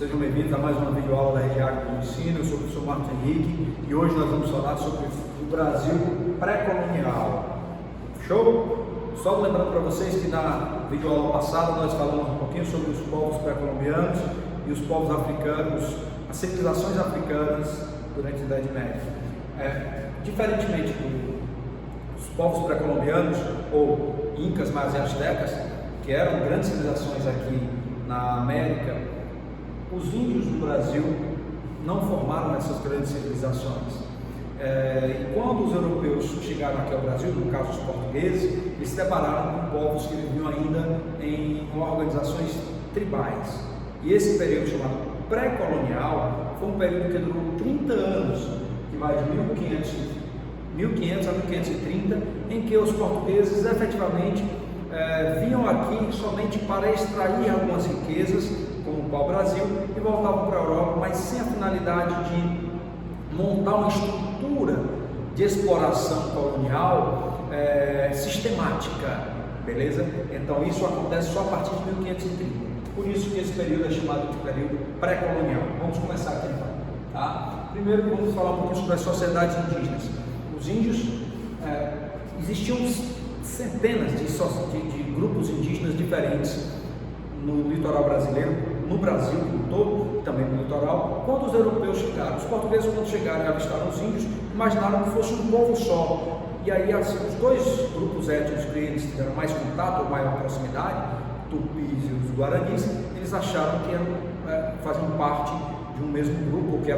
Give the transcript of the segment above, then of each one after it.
Sejam bem-vindos a mais uma videoaula da Regiac do Ensino. Eu sou o professor Marcos Henrique e hoje nós vamos falar sobre o Brasil pré-colonial. Show? Só lembrando para vocês que na videoaula passada nós falamos um pouquinho sobre os povos pré-colombianos e os povos africanos, as civilizações africanas durante a Idade Média. Diferentemente dos povos pré-colombianos ou incas, maias e astecas, que eram grandes civilizações aqui na América, os índios do Brasil não formaram essas grandes civilizações. E quando os europeus chegaram aqui ao Brasil, no caso os portugueses, eles se depararam com povos que viviam ainda em organizações tribais. E esse período chamado pré-colonial foi um período que durou 30 anos, que vai de 1500 a 1530, em que os portugueses efetivamente vinham aqui somente para extrair algumas riquezas, como o pau-brasil, e voltavam para a Europa, mas sem a finalidade de montar uma estrutura de exploração colonial sistemática, beleza? Então isso acontece só a partir de 1530, por isso que esse período é chamado de período pré-colonial. Vamos começar aqui então, tá? Primeiro vamos falar um pouquinho sobre as sociedades indígenas. Os índios, existiam centenas de grupos indígenas diferentes no litoral brasileiro, no Brasil como todo, também no litoral. Quando os europeus chegaram, os portugueses, quando chegaram e avistaram os índios, imaginaram que fosse um povo só. E aí assim, os dois grupos étnicos que eles tiveram mais contato ou maior proximidade, tupis e os guaranis, eles acharam que faziam parte de um mesmo grupo, que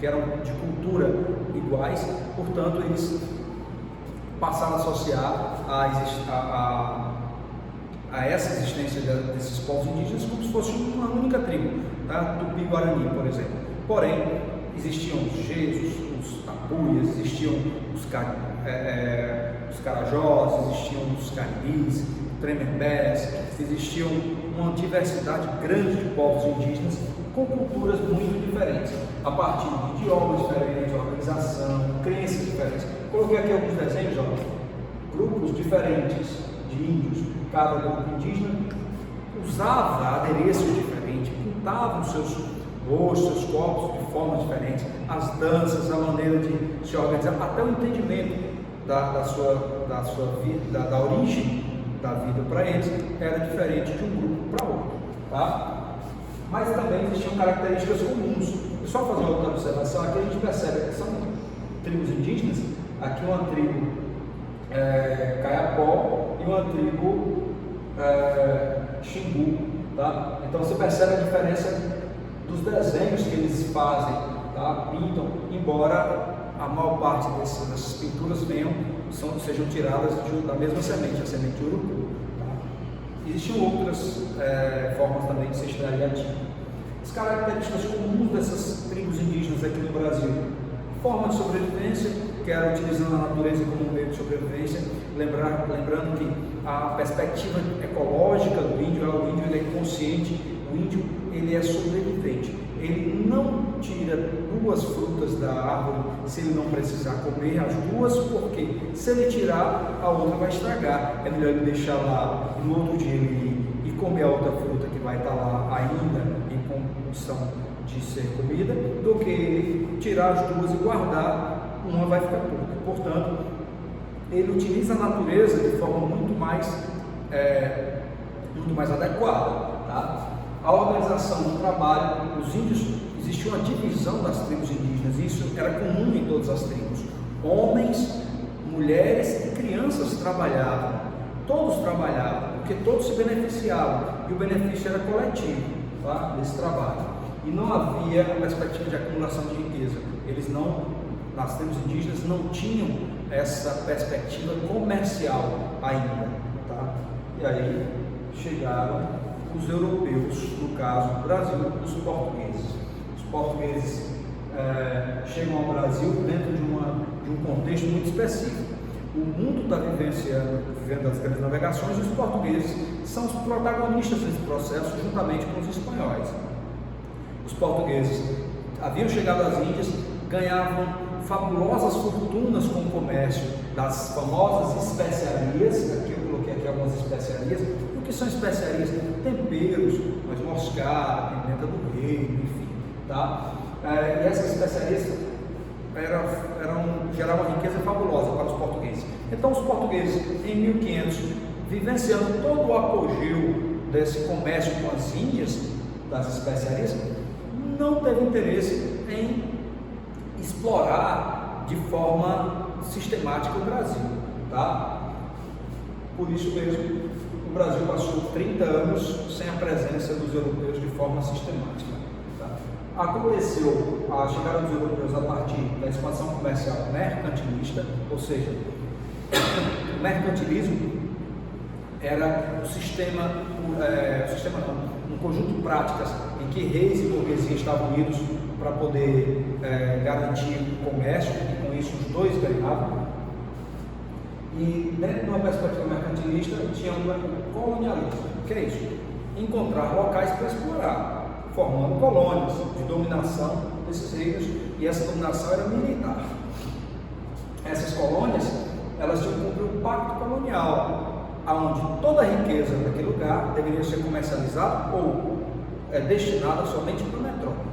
eram de cultura iguais. Portanto, eles passaram a associar a essa existência desses povos indígenas como se fosse uma única tribo, tá? Tupi-Guarani, por exemplo. Porém, existiam os Jesus, os tapuias, existiam os carajós, existiam os caribis, tremembés, existiam uma diversidade grande de povos indígenas com culturas muito diferentes, a partir de idiomas diferentes, organização, crenças diferentes. Coloquei aqui alguns desenhos, grupos diferentes de índios. Cada grupo indígena usava adereços diferentes, pintavam seus rostos, seus corpos de formas diferentes, as danças, a maneira de se organizar, até o entendimento da origem da vida para eles era diferente de um grupo para outro, tá? Mas também existiam características comuns. E só fazer outra observação, aqui a gente percebe que são tribos indígenas, aqui uma tribo Caiapó e uma tribo Xingu, tá? Então você percebe a diferença dos desenhos que eles fazem, tá? Pintam, embora a maior parte dessas pinturas sejam tiradas da mesma semente, a semente de urucu, tá? Existiam outras formas também de se extrair a tinta. As características comuns dessas tribos indígenas aqui no Brasil: forma de sobrevivência, que era utilizando a natureza como meio de sobrevivência, lembrando que a perspectiva ecológica do índio ele é consciente, o índio ele é sobrevivente, ele não tira duas frutas da árvore se ele não precisar comer as duas, porque se ele tirar, a outra vai estragar. É melhor ele deixar lá e no outro dia ele ir e comer a outra fruta que vai estar lá ainda em condição de ser comida, do que ele tirar as duas e guardar, uma vai ficar pouca. Portanto, ele utiliza a natureza de forma muito mais adequada, tá? A organização do trabalho, os índios, existia uma divisão das tribos indígenas, e isso era comum em todas as tribos. Homens, mulheres e crianças trabalhavam, todos trabalhavam, porque todos se beneficiavam, e o benefício era coletivo, tá? Desse trabalho. E não havia a perspectiva de acumulação de riqueza. Nas tribos indígenas não tinham essa perspectiva comercial ainda, tá? E aí chegaram os europeus, no caso do Brasil, os portugueses. Os portugueses chegam ao Brasil dentro de um contexto muito específico. O mundo está vivendo as grandes navegações, e os portugueses são os protagonistas desse processo, juntamente com os espanhóis. Os portugueses haviam chegado às Índias, ganhavam fabulosas fortunas com o comércio das famosas especiarias. Aqui eu coloquei algumas especiarias. O que são especiarias? Temperos, noz moscada, pimenta do reino, enfim, tá? E essas especiarias geravam uma riqueza fabulosa para os portugueses. Então os portugueses, em 1500, vivenciando todo o apogeu desse comércio com as Índias, das especiarias, não teve interesse em explorar de forma sistemática o Brasil, tá? Por isso mesmo, o Brasil passou 30 anos sem a presença dos europeus de forma sistemática. Tá? Aconteceu a chegada dos europeus a partir da expansão comercial mercantilista, ou seja, o mercantilismo era um conjunto de práticas em que reis e burguesia estavam unidos para poder garantir o comércio, e com isso os dois ganhavam. E dentro de uma perspectiva mercantilista tinha um colonialismo. O que é isso? Encontrar locais para explorar, formando colônias de dominação desses reinos, e essa dominação era militar. Essas colônias, elas tinham que cumprir um pacto colonial, onde toda a riqueza daquele lugar deveria ser comercializada ou destinada somente para a metrópole.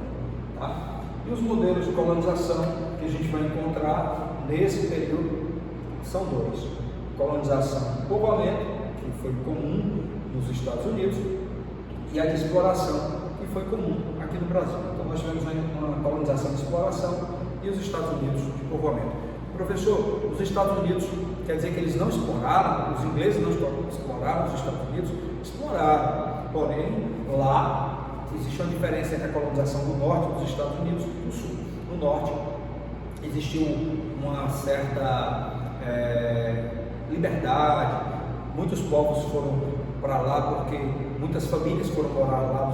Tá? E os modelos de colonização que a gente vai encontrar nesse período são dois: colonização de povoamento, que foi comum nos Estados Unidos, e a de exploração, que foi comum aqui no Brasil. Então nós tivemos uma colonização de exploração e os Estados Unidos de povoamento. Professor, os Estados Unidos, quer dizer que eles não exploraram, os ingleses não exploraram os Estados Unidos? Exploraram, porém lá existe uma diferença entre a colonização do norte dos Estados Unidos e do sul. No norte existiu uma certa liberdade, muitos povos foram para lá porque muitas famílias foram morar lá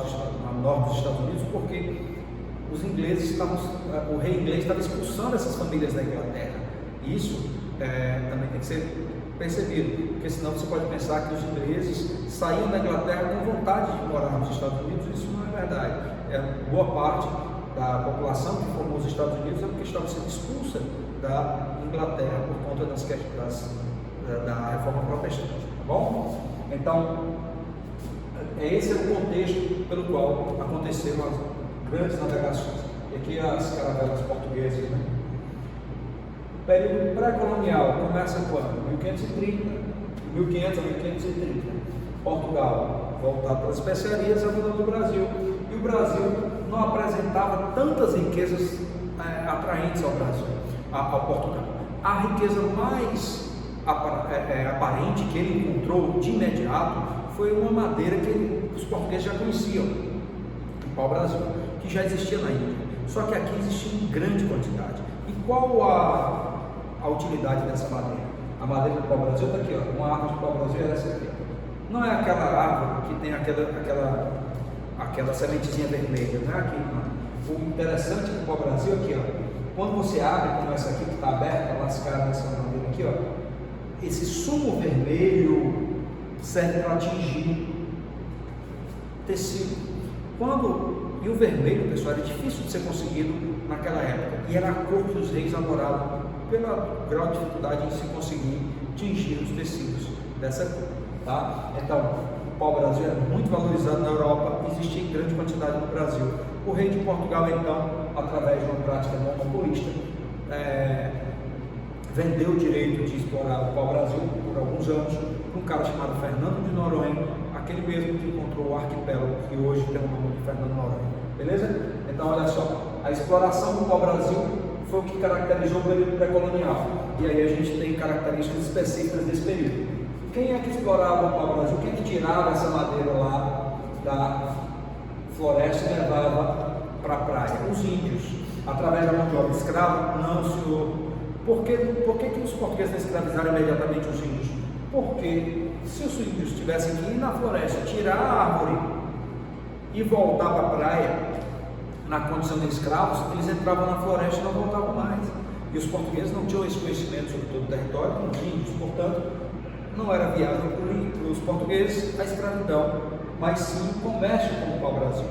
no norte dos Estados Unidos porque os ingleses o rei inglês estava expulsando essas famílias da Inglaterra. Isso também tem que ser percebido, porque senão você pode pensar que os ingleses saíam da Inglaterra com vontade de morar nos Estados Unidos. Isso não é verdade. Boa parte da população que formou os Estados Unidos é porque estava sendo expulsa da Inglaterra por conta da reforma protestante, tá bom? Então, esse é o contexto pelo qual aconteceram as grandes navegações. E aqui as caravelas portuguesas, né? O período pré-colonial começa quando? 1530, 1500 a 1530. Portugal, voltado para as especiarias, abandonou o Brasil. E o Brasil não apresentava tantas riquezas atraentes ao Portugal. A riqueza mais aparente que ele encontrou de imediato foi uma madeira que os portugueses já conheciam, o pau-brasil, que já existia na Índia. Só que aqui existia em grande quantidade. E qual a utilidade dessa madeira? A madeira do pau-brasil está aqui, ó. Uma árvore de pau-brasil é essa aqui. Não é aquela árvore que tem aquela sementezinha vermelha, não é aqui, não. O interessante do pau-brasil é aqui, ó. Quando você abre, como essa aqui que está aberta, lascada nessa madeira aqui, ó, esse sumo vermelho serve para atingir tecido. E o vermelho, pessoal, era difícil de ser conseguido naquela época, e era a cor que os reis adoravam, pelo grau de dificuldade em se conseguir tingir os tecidos dessa cor. Tá? Então, o pau-brasil era muito valorizado na Europa, existia em grande quantidade no Brasil. O rei de Portugal, então, através de uma prática monopolista, vendeu o direito de explorar o pau-brasil por alguns anos para um cara chamado Fernando de Noronha, aquele mesmo que encontrou o arquipélago que hoje tem o nome de Fernando de Noronha. Beleza? Então, olha só, a exploração do pau-brasil foi o que caracterizou o período pré-colonial. E aí a gente tem características específicas desse período. Quem é que explorava o pau-brasil? Quem é que tirava essa madeira lá da floresta e levava para a praia? Os índios. Através da mão de obra escrava? Não, senhor. Por que os portugueses não escravizaram imediatamente os índios? Porque se os índios tivessem que ir na floresta, tirar a árvore e voltar para a praia na condição de escravos, eles entravam na floresta e não voltavam mais. E os portugueses não tinham esse conhecimento sobre todo o território, como os índios, portanto, não era viável para os portugueses a escravidão, mas sim o comércio com o pau-brasil.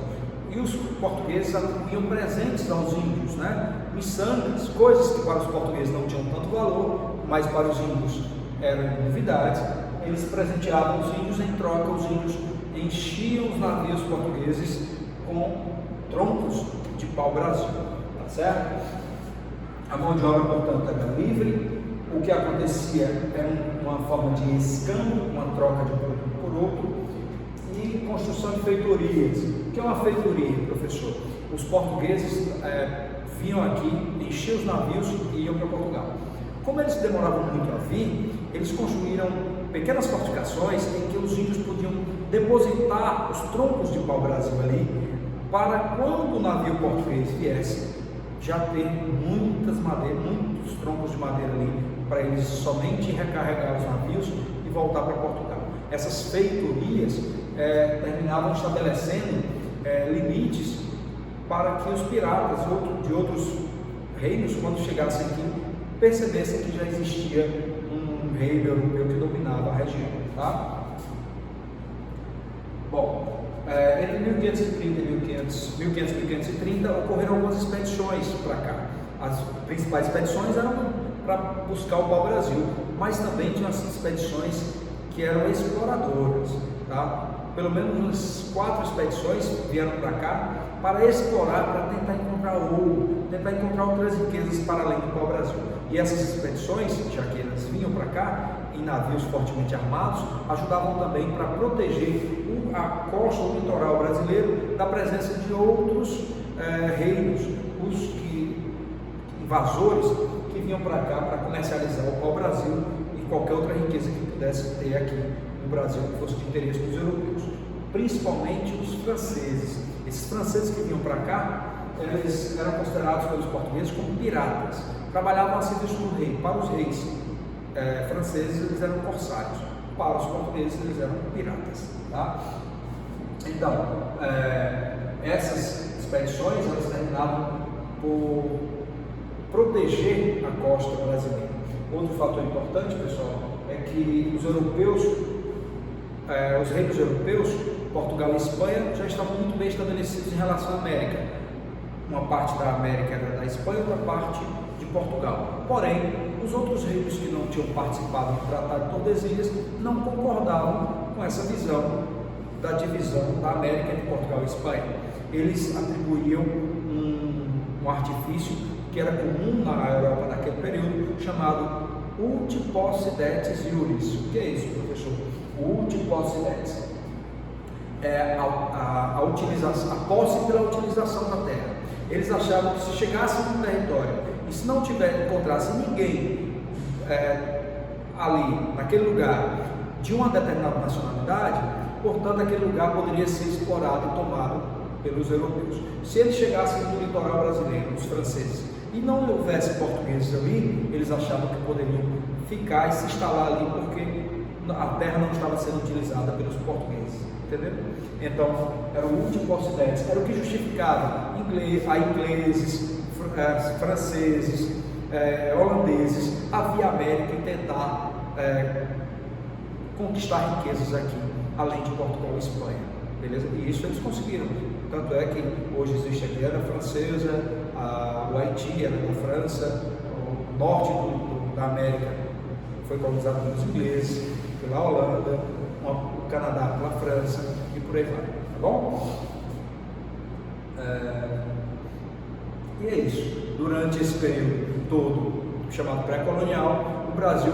E os portugueses atribuíam presentes aos índios, né? Miçangas, coisas que para os portugueses não tinham tanto valor, mas para os índios eram novidades. eles presenteavam os índios, em troca os índios enchiam os navios portugueses com troncos de pau-brasil, tá certo? A mão de obra, portanto, era livre. O que acontecia era uma forma de escambo, uma troca de um produto por outro, e construção de feitorias. O que é uma feitoria, professor? Os portugueses vinham aqui, enchiam os navios e iam para Portugal. Como eles demoravam muito a vir, eles construíram pequenas fortificações em que os índios podiam depositar os troncos de pau-brasil ali, para quando o navio português viesse, já ter muitos troncos de madeira ali, para eles somente recarregar os navios e voltar para Portugal. Essas feitorias terminavam estabelecendo limites para que os piratas de outros reinos, quando chegassem aqui, percebessem que já existia um reino europeu que dominava a região, tá? Bom, entre 1530 e 1530 ocorreram algumas expedições para cá. As principais expedições eram para buscar o pau-brasil, mas também tinham as expedições que eram exploradoras, tá? Pelo menos umas 4 expedições vieram para cá para explorar, para tentar encontrar ouro, tentar encontrar outras riquezas para além do pau-brasil. E essas expedições, já que elas vinham para cá em navios fortemente armados, ajudavam também para proteger a costa, o litoral brasileiro, da presença de outros reinos, os invasores que vinham para cá para comercializar o pau-brasil e qualquer outra riqueza que pudesse ter aqui no Brasil que fosse de interesse dos europeus, principalmente os franceses. Esses franceses que vinham para cá, eles eram considerados pelos portugueses como piratas, trabalhavam a serviço do rei. Para os reis franceses, eles eram corsários, para os portugueses, eles eram piratas, tá? Então, essas expedições, elas terminavam por proteger a costa brasileira. Outro fator importante, pessoal, é que os europeus, os reinos europeus, Portugal e Espanha, já estavam muito bem estabelecidos em relação à América. Uma parte da América era da Espanha, outra parte de Portugal. Porém, os outros reinos que não tinham participado do Tratado de Tordesilhas não concordavam com essa visão da divisão da América entre Portugal e Espanha. Eles atribuíam um artifício que era comum na Europa naquele período, chamado Uti Possidetis Iuris. O que é isso, professor? O Uti Possidetis é a posse pela utilização da terra. Eles achavam que se chegassem no território e se não encontrasse ninguém ali, naquele lugar, de uma determinada nacionalidade, portanto aquele lugar poderia ser explorado e tomado pelos europeus. Se eles chegassem no litoral brasileiro, os franceses, e não houvesse portugueses ali, eles achavam que poderiam ficar e se instalar ali, porque a terra não estava sendo utilizada pelos portugueses, entendeu? Então, era o Uti Possidetis, era o que justificava ingleses, franceses, holandeses a vir à América e tentar conquistar riquezas aqui, além de Portugal e Espanha, beleza? E isso eles conseguiram, tanto é que hoje existe a Guiana Francesa, o Haiti era da França, o norte da América foi colonizado pelos ingleses, pela Holanda, o Canadá pela França e por aí vai, tá bom? E é isso. Durante esse período todo, chamado pré-colonial, o Brasil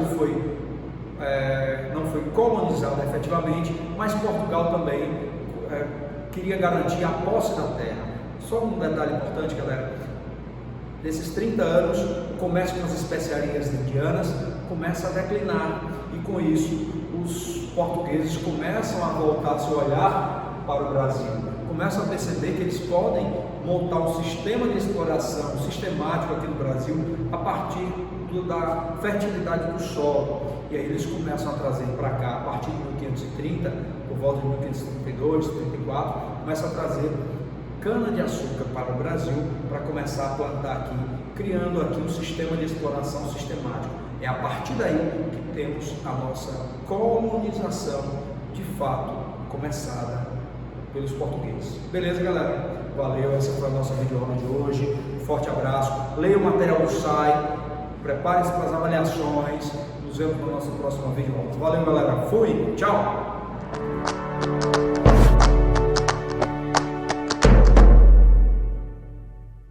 não foi colonizado efetivamente, mas Portugal também queria garantir a posse da terra. Só um detalhe importante, galera: nesses 30 anos, o comércio com as especiarias indianas começa a declinar, e com isso os portugueses começam a voltar seu olhar para o Brasil, começam a perceber que eles podem montar um sistema de exploração sistemático aqui no Brasil a partir da fertilidade do solo. E aí eles começam a trazer para cá, a partir de 1530, por volta de 1532, 34, começam a trazer cana-de-açúcar para o Brasil, para começar a plantar aqui, criando aqui um sistema de exploração sistemático. É a partir daí que temos a nossa colonização, de fato, começada pelos portugueses. Beleza, galera? Valeu, essa foi a nossa videoaula de hoje. Forte abraço. Leia o material do SAI, Prepare-se para as avaliações. Nos vemos na nossa próxima vez. Valeu, galera. Fui. Tchau.